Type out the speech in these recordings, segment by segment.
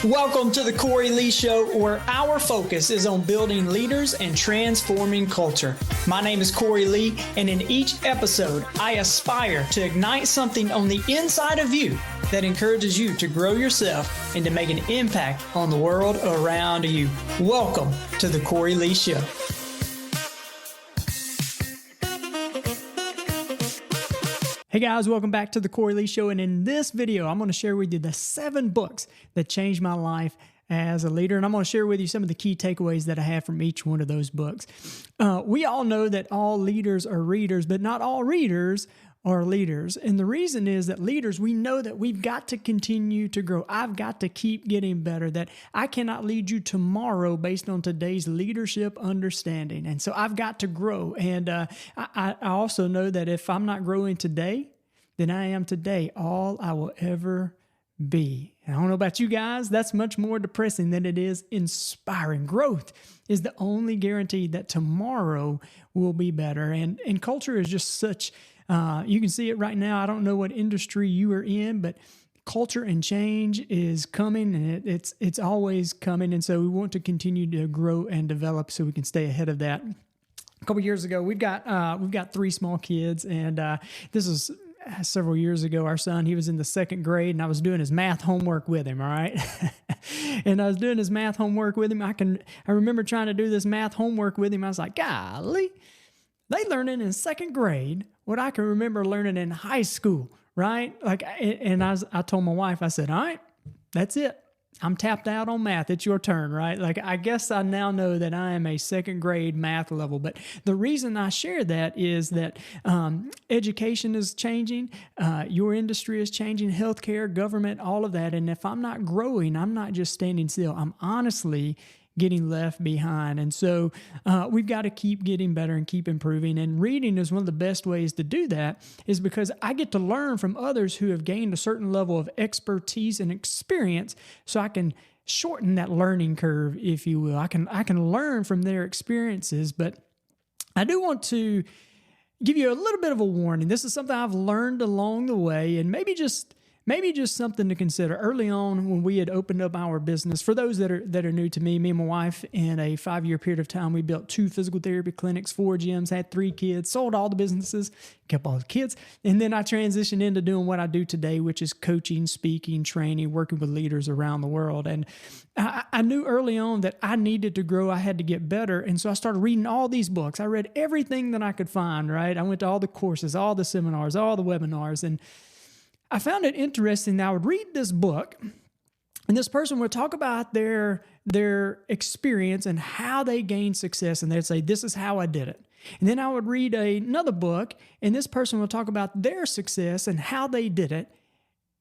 Welcome to the Cory Lee Show, where our focus is on building leaders and transforming culture. My name is Cory Lee, and in each episode, I aspire to ignite something on the inside of you that encourages you to grow yourself and to make an impact on the world around you. Welcome to the Cory Lee Show. Hey guys, welcome back to the Cory Lee Show, and in this video, I'm going to share with you the 7 books that changed my life as a leader, and I'm going to share with you some of the key takeaways that I have from each one of those books. We all know that all leaders are readers, but not all readers are leaders, and the reason is that leaders, we know that we've got to continue to grow. I've got to keep getting better, that I cannot lead you tomorrow based on today's leadership understanding, and so I've got to grow, and I also know that if I'm not growing today, then I am today all I will ever be. And I don't know about you guys, that's much more depressing than it is inspiring. Growth is the only guarantee that tomorrow will be better, and culture is just such... you can see it right now. I don't know what industry you are in, but culture and change is coming, and it's always coming. And so we want to continue to grow and develop so we can stay ahead of that. A couple years ago, we've got 3 small kids, and this is several years ago. Our son, he was in the 2nd grade, and I was doing his math homework with him. All right. And I was doing his math homework with him. I remember trying to do this math homework with him. I was like, golly, they learning in 2nd grade what I can remember learning in high school, right? I told my wife, I said, all right, that's it. I'm tapped out on math. It's your turn, right? I guess I now know that I am a 2nd grade math level. But the reason I share that is that education is changing. Your industry is changing, healthcare, government, all of that. And if I'm not growing, I'm not just standing still. I'm honestly getting left behind. And so we've got to keep getting better and keep improving. And reading is one of the best ways to do that, is because I get to learn from others who have gained a certain level of expertise and experience, so I can shorten that learning curve, if you will. I can learn from their experiences, but I do want to give you a little bit of a warning. This is something I've learned along the way, and maybe just something to consider. Early on, when we had opened up our business, for those that are new to me and my wife, in a 5-year period of time, we built 2 physical therapy clinics, 4 gyms, had 3 kids, sold all the businesses, kept all the kids, and then I transitioned into doing what I do today, which is coaching, speaking, training, working with leaders around the world. And I knew early on that I needed to grow, I had to get better, and so I started reading all these books. I read everything that I could find, right? I went to all the courses, all the seminars, all the webinars, and I found it interesting that I would read this book, and this person would talk about their experience and how they gained success, and they'd say, this is how I did it. And then I would read another book, and this person would talk about their success and how they did it,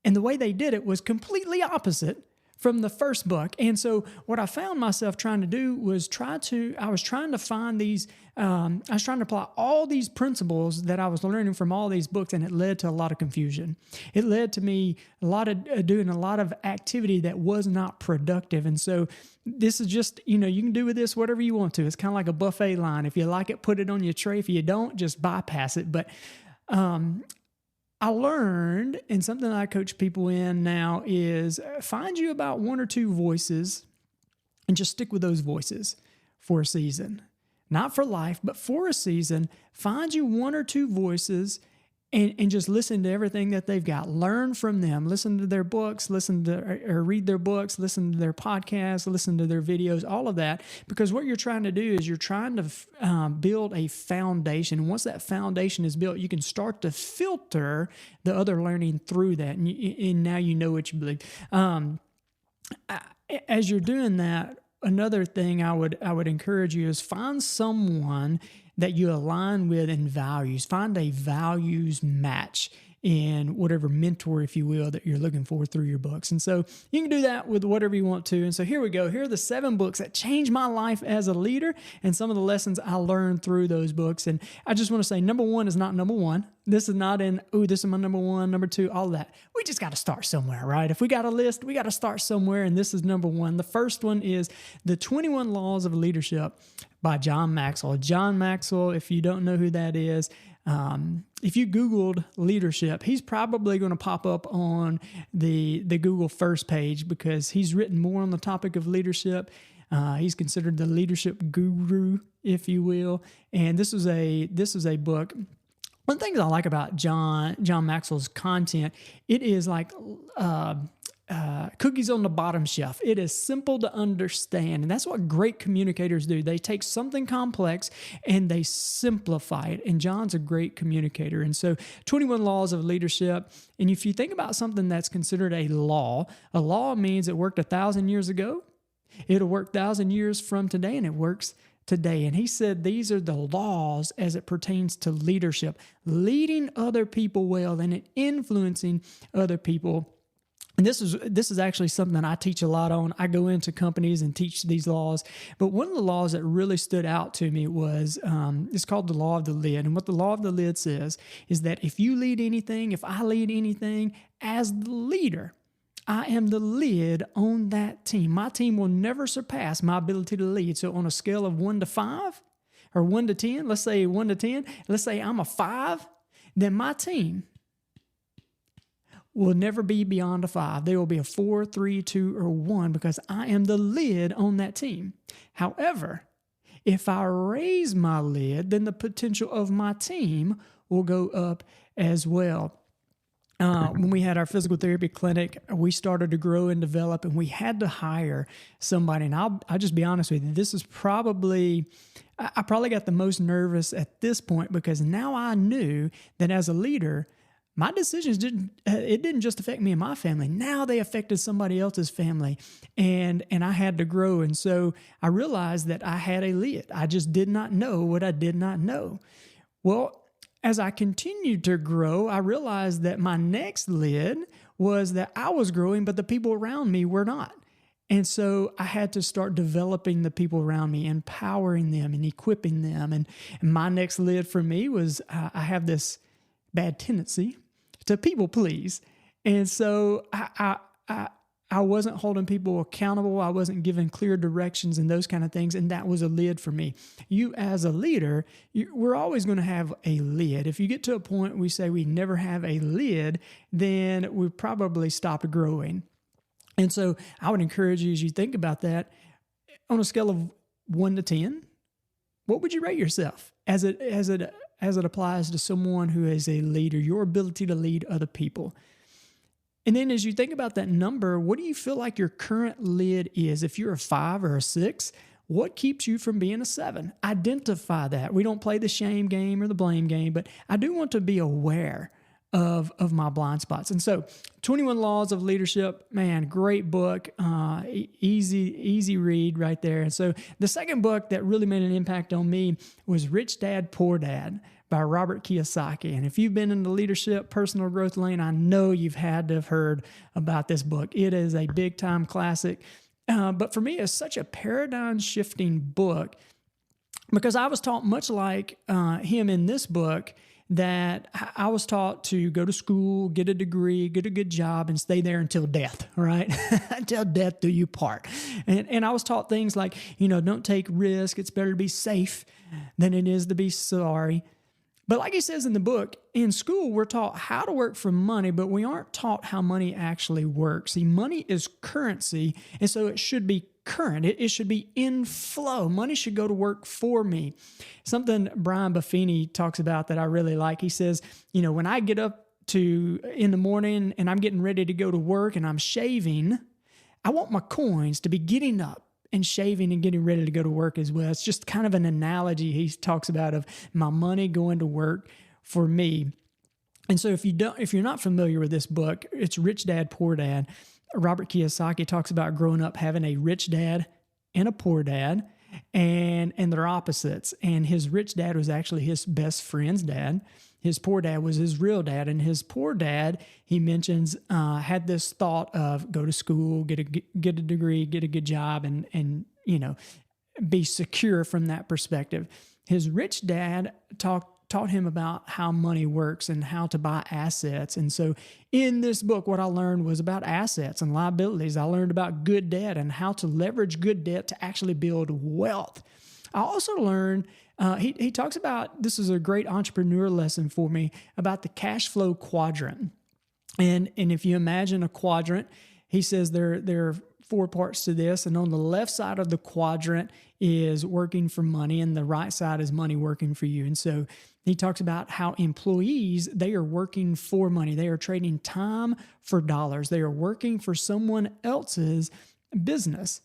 and the way they did it was completely opposite from the first book. And so what I found myself trying to do was I was trying to apply all these principles that I was learning from all these books, and it led to a lot of confusion. It led to me doing a lot of activity that was not productive. And so this is just, you can do with this whatever you want to. It's kind of like a buffet line. If you like it, put it on your tray. If you don't, just bypass it. But I learned, and something I coach people in now, is find you about 1 or 2 voices and just stick with those voices for a season. Not for life, but for a season. Find you 1 or 2 voices and just listen to everything that they've got. Learn from them. Listen to their books, read their books, listen to their podcasts, listen to their videos, all of that. Because what you're trying to do is you're trying to build a foundation. And once that foundation is built, you can start to filter the other learning through that. And now you know what you believe. As you're doing that, another thing I would encourage you is find someone that you align with in values. Find a values match in whatever mentor, if you will, that you're looking for through your books. And so you can do that with whatever you want to. And so here we go. Here are the 7 books that changed my life as a leader and some of the lessons I learned through those books. And I just want to say, number 1 is not number 1. This is not this is my number 1, number 2, all that. We just got to start somewhere, right? If we got a list, we got to start somewhere. And this is number 1. The first one is The 21 Laws of Leadership by John Maxwell. John Maxwell, if you don't know who that is, If you Googled leadership, he's probably going to pop up on the Google first page because he's written more on the topic of leadership. He's considered the leadership guru, if you will. And this is a book. One of the things I like about John Maxwell's content, it is like cookies on the bottom shelf. It is simple to understand. And that's what great communicators do. They take something complex and they simplify it. And John's a great communicator. And so 21 laws of leadership. And if you think about something that's considered a law means it worked 1,000 years ago. It'll work 1,000 years from today, and it works today. And he said these are the laws as it pertains to leadership, leading other people well and influencing other people. And this is actually something that I teach a lot on. I go into companies and teach these laws. But one of the laws that really stood out to me was, it's called the law of the lid. And what the law of the lid says is that if you lead anything, if I lead anything, as the leader, I am the lid on that team. My team will never surpass my ability to lead. So on a scale of 1 to 5 or 1 to 10, let's say 1 to 10, let's say I'm a 5, then my team will never be beyond a 5. They will be a 4, 3, 2, or 1 because I am the lid on that team. However, if I raise my lid, then the potential of my team will go up as well. When we had our physical therapy clinic, we started to grow and develop, and we had to hire somebody. And I'll just be honest with you, this is probably, I probably got the most nervous at this point because now I knew that as a leader, my decisions didn't just affect me and my family. Now they affected somebody else's family, and I had to grow. And so I realized that I had a lid. I just did not know what I did not know. Well, as I continued to grow, I realized that my next lid was that I was growing, but the people around me were not. And so I had to start developing the people around me, empowering them and equipping them. And my next lid for me was I have this bad tendency to people please. And so I wasn't holding people accountable. I wasn't giving clear directions and those kind of things. And that was a lid for me. You as a leader, we're always going to have a lid. If you get to a point we say we never have a lid, then we've probably stopped growing. And so I would encourage you as you think about that, on a scale of 1 to 10, what would you rate yourself as it applies to someone who is a leader, your ability to lead other people? And then as you think about that number, what do you feel like your current lid is? If you're a 5 or a 6, what keeps you from being a 7? Identify that. We don't play the shame game or the blame game, but I do want to be aware of my blind spots. And so 21 Laws of Leadership, man, great book, easy read right there. And so the second book that really made an impact on me was Rich Dad, Poor Dad by Robert Kiyosaki. And if you've been in the leadership, personal growth lane, I know you've had to have heard about this book. It is a big time classic. But for me, it's such a paradigm shifting book because I was taught much like him in this book, that I was taught to go to school, get a degree, get a good job, and stay there until death, right? Until death do you part. And I was taught things like, don't take risk. It's better to be safe than it is to be sorry. But like he says in the book, in school, we're taught how to work for money, but we aren't taught how money actually works. See, money is currency, and so it should be current. It should be in flow. Money should go to work for me. Something Brian Buffini talks about that I really like. He says, when I get up in the morning and I'm getting ready to go to work and I'm shaving, I want my coins to be getting up and shaving and getting ready to go to work as well. It's just kind of an analogy he talks about of my money going to work for me. And so if you're not familiar with this book, it's Rich Dad, Poor Dad. Robert Kiyosaki talks about growing up having a rich dad and a poor dad, and they're opposites. And his rich dad was actually his best friend's dad. His poor dad was his real dad. And his poor dad, he mentions, had this thought of go to school, get a degree, get a good job, and be secure from that perspective. His rich dad taught him about how money works and how to buy assets. And so in this book, what I learned was about assets and liabilities. I learned about good debt and how to leverage good debt to actually build wealth. I also learned, he talks about, this is a great entrepreneur lesson for me, about the cash flow quadrant. And if you imagine a quadrant, he says there are four parts to this. And on the left side of the quadrant is working for money, and the right side is money working for you. And so he talks about how employees, they are working for money. They are trading time for dollars. They are working for someone else's business.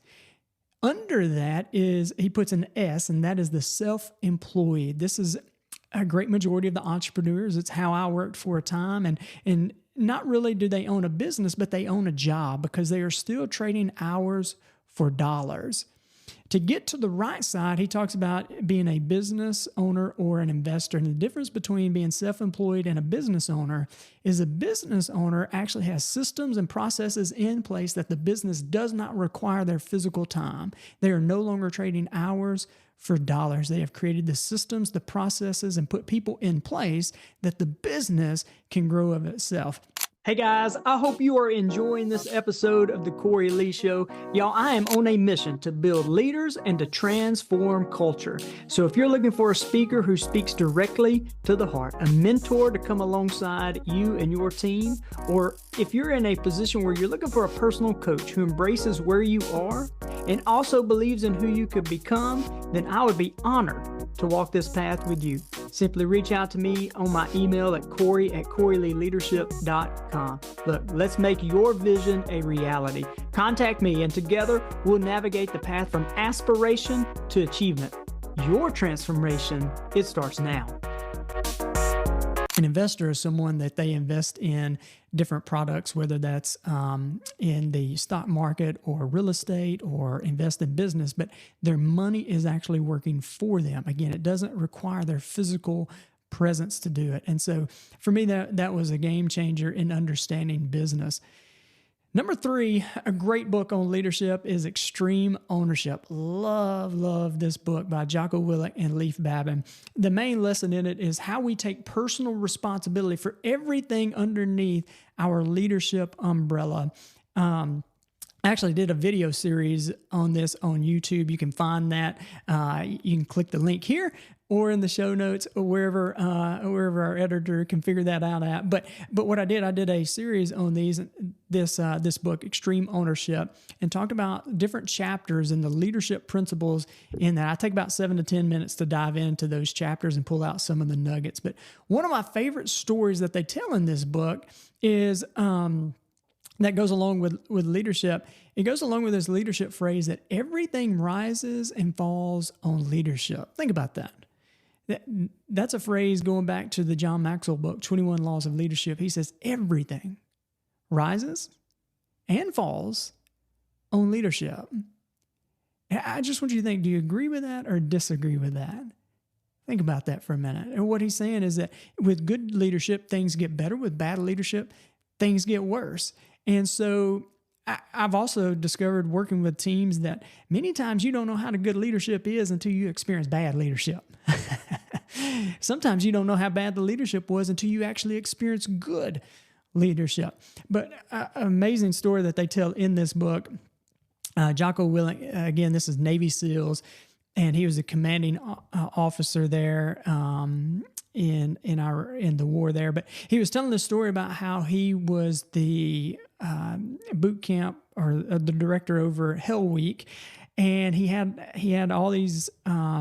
Under that is, he puts an S, and that is the self-employed. This is a great majority of the entrepreneurs. It's how I worked for a time. And not really do they own a business, but they own a job, because they are still trading hours for dollars. To get to the right side, he talks about being a business owner or an investor. And the difference between being self-employed and a business owner is a business owner actually has systems and processes in place that the business does not require their physical time. They are no longer trading hours for dollars. They have created the systems, the processes, and put people in place that the business can grow of itself. Hey guys, I hope you are enjoying this episode of the Cory Lee Show. Y'all, I am on a mission to build leaders and to transform culture. So if you're looking for a speaker who speaks directly to the heart, a mentor to come alongside you and your team, or if you're in a position where you're looking for a personal coach who embraces where you are and also believes in who you could become, then I would be honored to walk this path with you. Simply reach out to me on my email at Cory@CoryLeeLeadership.com. Look, let's make your vision a reality. Contact me, and together we'll navigate the path from aspiration to achievement. Your transformation, it starts now. An investor is someone that they invest in different products, whether that's in the stock market or real estate or invest in business, but their money is actually working for them. Again, it doesn't require their physical presence to do it. And so for me, that was a game changer in understanding business. Number 3, a great book on leadership is Extreme Ownership. Love this book by Jocko Willink and Leif Babin. The main lesson in it is how we take personal responsibility for everything underneath our leadership umbrella. I actually did a video series on this on YouTube. You can find that. You can click the link here or in the show notes, or wherever our editor can figure that out at. But what I did a series on this book, Extreme Ownership, and talked about different chapters and the leadership principles in that. I take about 7 to 10 minutes to dive into those chapters and pull out some of the nuggets. But one of my favorite stories that they tell in this book is that goes along with leadership. It goes along with this leadership phrase that everything rises and falls on leadership. Think about that. That's a phrase going back to the John Maxwell book, 21 Laws of Leadership. He says everything rises and falls on leadership. I just want you to think, do you agree with that or disagree with that? Think about that for a minute. And what he's saying is that with good leadership, things get better. With bad leadership, things get worse. And so I've also discovered working with teams that many times you don't know how good leadership is until you experience bad leadership. Sometimes you don't know how bad the leadership was until you actually experience good leadership. But an amazing story that they tell in this book, Jocko Willink, again, this is Navy SEALs, and he was a commanding officer there in the war there. But he was telling the story about how he was the boot camp or the director over Hell Week, and he had all these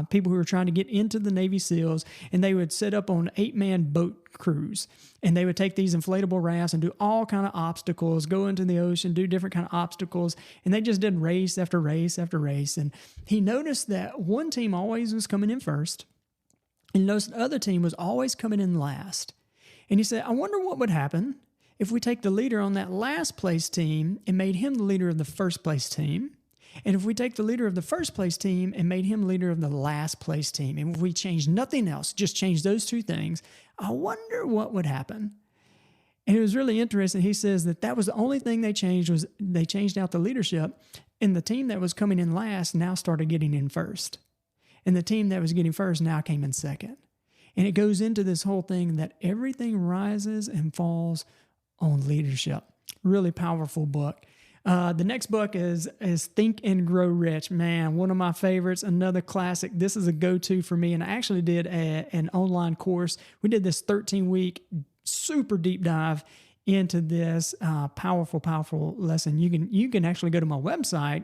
people who were trying to get into the Navy SEALs, and they would set up on 8-man boat crews, and they would take these inflatable rafts and do all kind of obstacles, go into the ocean, do different kind of obstacles, and they just did race after race after race. And he noticed that one team always was coming in first, and noticed the other team was always coming in last. And he said, I wonder what would happen if we take the leader on that last place team and made him the leader of the first place team. And if we take the leader of the first place team and made him leader of the last place team, and if we change nothing else, just change those two things, I wonder what would happen. And it was really interesting. He says that was the only thing they changed, was they changed out the leadership, and the team that was coming in last now started getting in first. And the team that was getting first now came in second. And it goes into this whole thing that everything rises and falls on leadership. Really powerful book. The next book is Think and Grow Rich. Man, one of my favorites, another classic. This is a go-to for me, and I actually did an online course. We did this 13-week super deep dive into this powerful lesson. You can actually go to my website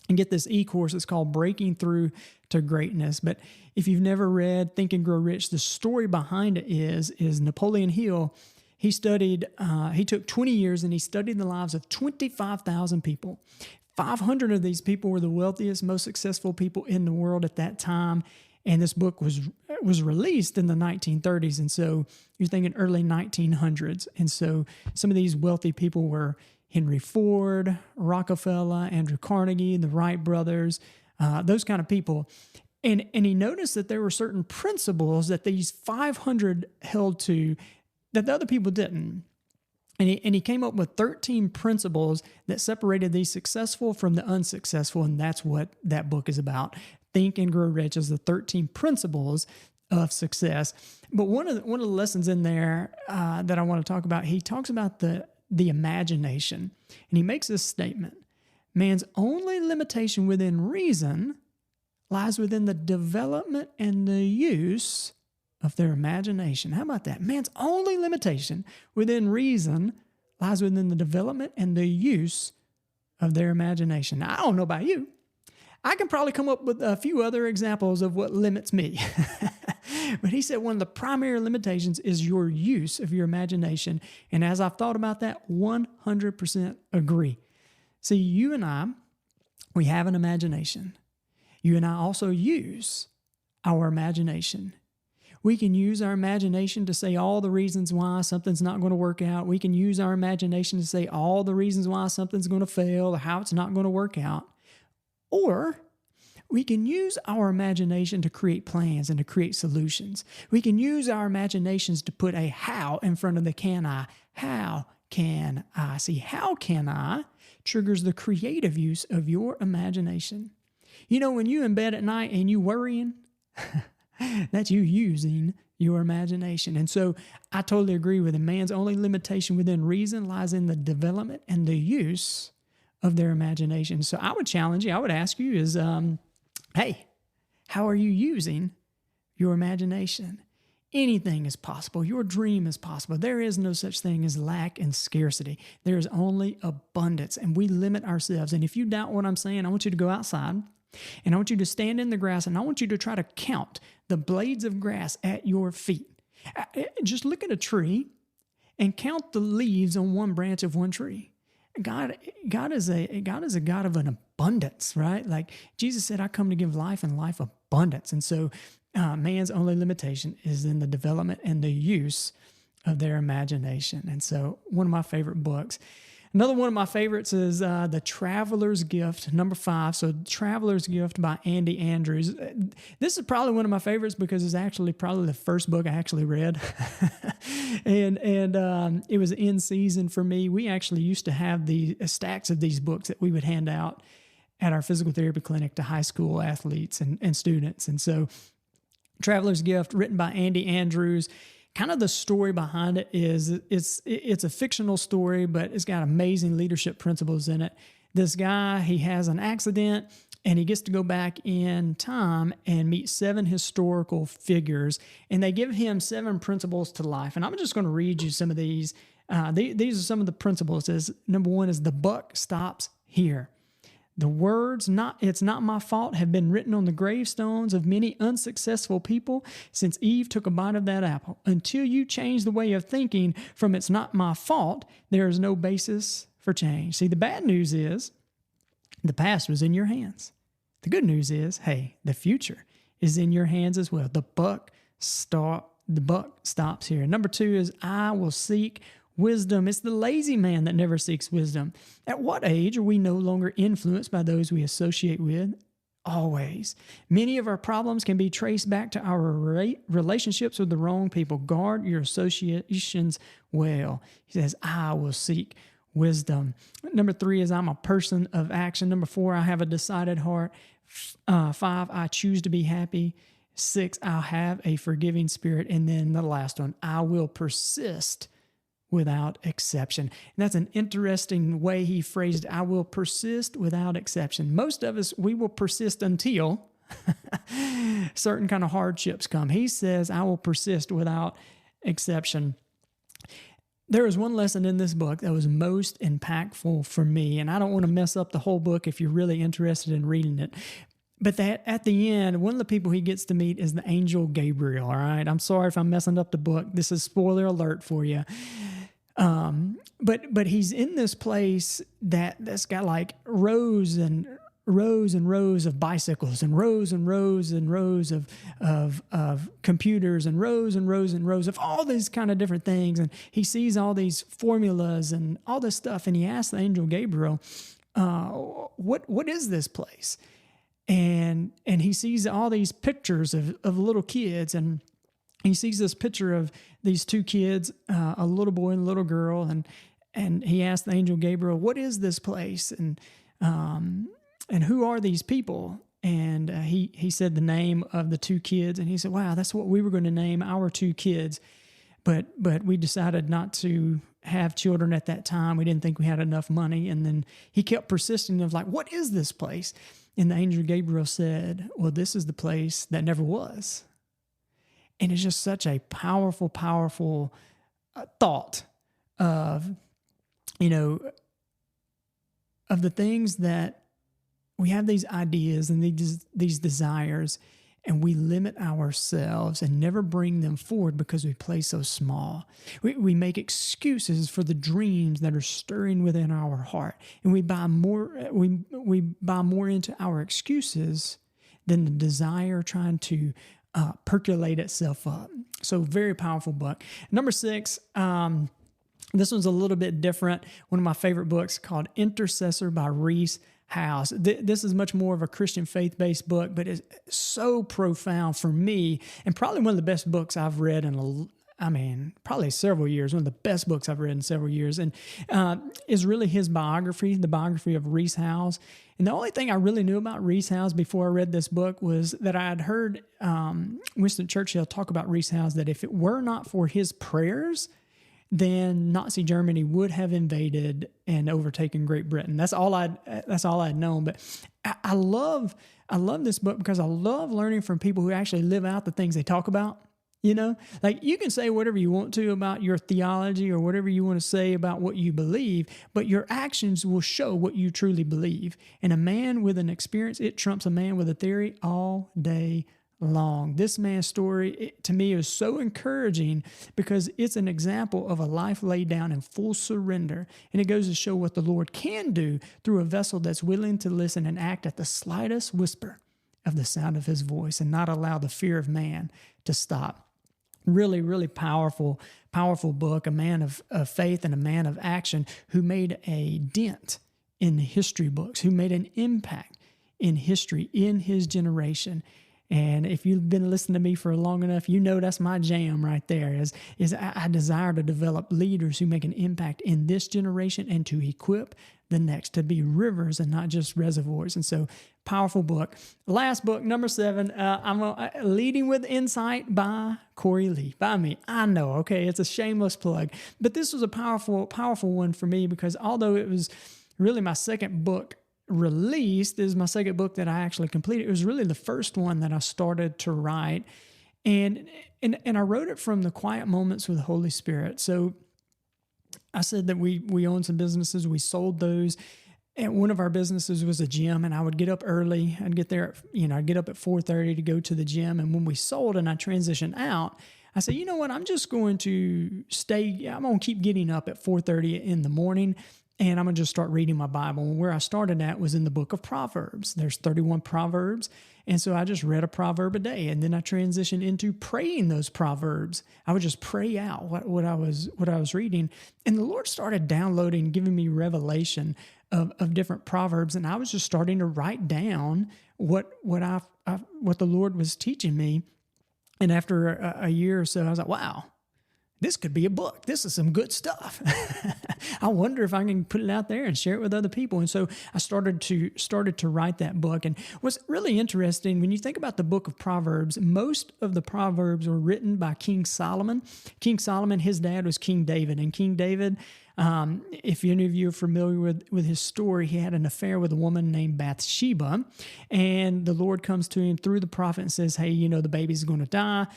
and get this e-course. It's called Breaking Through to Greatness. But if you've never read Think and Grow Rich, the story behind it is Napoleon Hill. He took 20 years and he studied the lives of 25,000 people. 500 of these people were the wealthiest, most successful people in the world at that time. And this book was released in the 1930s. And so you're thinking early 1900s. And so some of these wealthy people were Henry Ford, Rockefeller, Andrew Carnegie, the Wright brothers, those kind of people. And he noticed that there were certain principles that these 500 held to that the other people didn't. And he came up with 13 principles that separated the successful from the unsuccessful, and that's what that book is about. Think and Grow Rich is the 13 principles of success. But one of the lessons in there that I want to talk about, he talks about the imagination, and he makes this statement: man's only limitation within reason lies within the development and the use of their imagination. How about that? Man's only limitation within reason lies within the development and the use of their imagination. Now, I don't know about you. I can probably come up with a few other examples of what limits me. But he said one of the primary limitations is your use of your imagination. And as I've thought about that, 100% agree. See, you and I, we have an imagination. You and I also use our imagination. We can use our imagination to say all the reasons why something's not going to work out. We can use our imagination to say all the reasons why something's going to fail or how it's not going to work out. Or we can use our imagination to create plans and to create solutions. We can use our imaginations to put a how in front of the can I. How can I? See, how can I triggers the creative use of your imagination. You know, when you're in bed at night and you worrying, that's you using your imagination. And so I totally agree with him. Man's only limitation within reason lies in the development and the use of their imagination. So I would challenge you, I would ask you is, hey, how are you using your imagination? Anything is possible. Your dream is possible. There is no such thing as lack and scarcity. There is only abundance, and we limit ourselves. And if you doubt what I'm saying, I want you to go outside, and I want you to stand in the grass, and I want you to try to count the blades of grass at your feet. Just look at a tree and count the leaves on one branch of one tree. God is a God of an abundance, right? Like Jesus said, I come to give life and life abundance. And so man's only limitation is in the development and the use of their imagination. And so one of my favorite books. Another one of my favorites is The Traveler's Gift, number 5. So Traveler's Gift by Andy Andrews. This is probably one of my favorites because it's actually probably the first book I actually read. and it was in season for me. We actually used to have the stacks of these books that we would hand out at our physical therapy clinic to high school athletes and students. And so Traveler's Gift, written by Andy Andrews. Kind of the story behind it is it's a fictional story, but it's got amazing leadership principles in it. This guy, he has an accident, and he gets to go back in time and meet 7 historical figures, and they give him 7 principles to life. And I'm just going to read you some of these. These are some of the principles. Number 1 is the buck stops here. The words, it's not my fault, have been written on the gravestones of many unsuccessful people since Eve took a bite of that apple. Until you change the way of thinking from it's not my fault, there is no basis for change. See, the bad news is the past was in your hands. The good news is, hey, the future is in your hands as well. The buck stops here. Number 2 is I will seek wisdom. It's the lazy man that never seeks wisdom. At what age are we no longer influenced by those we associate with? Always. Many of our problems can be traced back to our relationships with the wrong people. Guard your associations well. He says, I will seek wisdom. Number 3 is I'm a person of action. Number 4, I have a decided heart. 5, I choose to be happy. 6, I'll have a forgiving spirit. And then the last one, I will persist without exception. And that's an interesting way he phrased it. I will persist without exception. Most of us, we will persist until certain kind of hardships come. He says, I will persist without exception. There is one lesson in this book that was most impactful for me, and I don't want to mess up the whole book if you're really interested in reading it. But that at the end, one of the people he gets to meet is the angel Gabriel, all right? I'm sorry if I'm messing up the book. This is spoiler alert for you. But he's in this place that's got like rows and rows of bicycles and rows of computers and rows of all these kind of different things. And he sees all these formulas and all this stuff. And he asks the angel Gabriel, what is this place? And he sees all these pictures of little kids, and he sees this picture of these two kids, a little boy and a little girl. And he asked the angel Gabriel, what is this place? And who are these people? And he said the name of the two kids, and he said, wow, that's what we were going to name our two kids. But we decided not to have children at that time. We didn't think we had enough money. And then he kept persisting of like, what is this place? And the angel Gabriel said, well, this is the place that never was. And it's just such a powerful, powerful thought of, of the things that we have these ideas and these desires, and we limit ourselves and never bring them forward because we play so small. We make excuses for the dreams that are stirring within our heart, and we buy more into our excuses than the desire trying to percolate itself up. So very powerful book. Number 6, this one's a little bit different. One of my favorite books called Intercessor by Reese House. This is much more of a Christian faith-based book, but it's so profound for me, and probably one of the best books I've read in probably several years. One of the best books I've read in several years, and is really his biography, the biography of Reese House. And the only thing I really knew about Reese House before I read this book was that I had heard Winston Churchill talk about Reese House, that if it were not for his prayers, then Nazi Germany would have invaded and overtaken Great Britain. That's all I'd known. But I love this book because I love learning from people who actually live out the things they talk about. Like you can say whatever you want to about your theology or whatever you want to say about what you believe, but your actions will show what you truly believe. And a man with an experience, it trumps a man with a theory all day long. This man's story, to me, is so encouraging because it's an example of a life laid down in full surrender. And it goes to show what the Lord can do through a vessel that's willing to listen and act at the slightest whisper of the sound of his voice and not allow the fear of man to stop. Really, really powerful book, a man of faith and a man of action who made a dent in the history books, who made an impact in history in his generation. And if you've been listening to me for long enough, that's my jam right there is I desire to develop leaders who make an impact in this generation and to equip the next, to be rivers and not just reservoirs. And so powerful book. Last book, number 7, I'm Leading with Insight by Cory Lee, by me. I know, okay, it's a shameless plug, but this was a powerful one for me because although it was really my second book released, this is my second book that I actually completed. It was really the first one that I started to write, and I wrote it from the quiet moments with the Holy Spirit. So I said that we owned some businesses, we sold those, and one of our businesses was a gym, and I would get up early. I'd get there, I'd get up at 4:30 to go to the gym, and when we sold and I transitioned out, I said, you know what, I'm just going to I'm going to keep getting up at 4:30 in the morning, and I'm going to just start reading my Bible. And where I started at was in the book of Proverbs. There's 31 Proverbs. And so I just read a proverb a day. And then I transitioned into praying those Proverbs. I would just pray out what I was reading. And the Lord started downloading, giving me revelation of different Proverbs. And I was just starting to write down what the Lord was teaching me. And after a year or so, I was like, wow, this could be a book. This is some good stuff. I wonder if I can put it out there and share it with other people. And so I started to write that book. And what's really interesting, when you think about the book of Proverbs, most of the Proverbs were written by King Solomon. King Solomon, his dad was King David. And King David, if any of you are familiar with his story, he had an affair with a woman named Bathsheba. And the Lord comes to him through the prophet and says, hey, you know, the baby's going to die.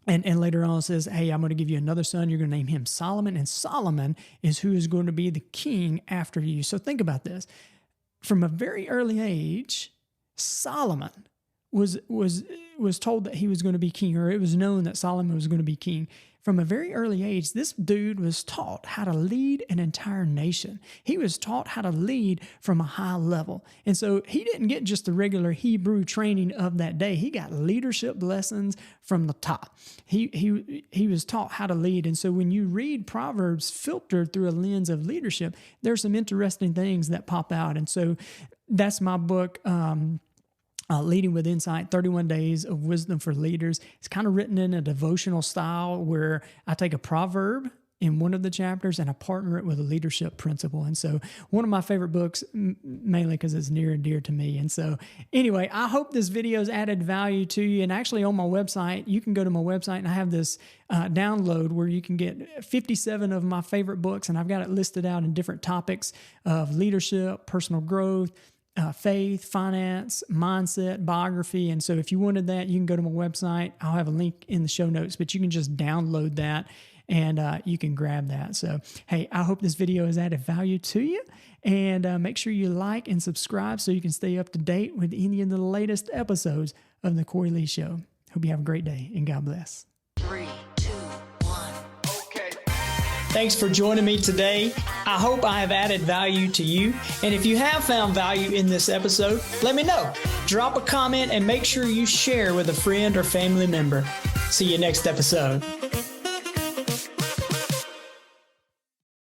And later on says, hey, I'm going to give you another son. You're going to name him Solomon. And Solomon is who is going to be the king after you. So think about this. From a very early age, Solomon was told that he was going to be king, or it was known that Solomon was going to be king. From a very early age, this dude was taught how to lead an entire nation. He was taught how to lead from a high level. And so he didn't get just the regular Hebrew training of that day. He got leadership lessons from the top. He was taught how to lead. And so when you read Proverbs filtered through a lens of leadership, there's some interesting things that pop out. And so that's my book, Leading with Insight, 31 Days of Wisdom for Leaders. It's kind of written in a devotional style where I take a proverb in one of the chapters and I partner it with a leadership principle. And so one of my favorite books, mainly because it's near and dear to me. And so anyway, I hope this video has added value to you. And actually on my website, you can go to my website and I have this download where you can get 57 of my favorite books. And I've got it listed out in different topics of leadership, personal growth, faith, finance, mindset, biography. And so if you wanted that, you can go to my website. I'll have a link in the show notes, but you can just download that and you can grab that. So, hey, I hope this video has added value to you. And make sure you like and subscribe so you can stay up to date with any of the latest episodes of The Cory Lee Show. Hope you have a great day and God bless. 3, 2, 1. Okay. Thanks for joining me today. I hope I have added value to you. And if you have found value in this episode, let me know. Drop a comment and make sure you share with a friend or family member. See you next episode.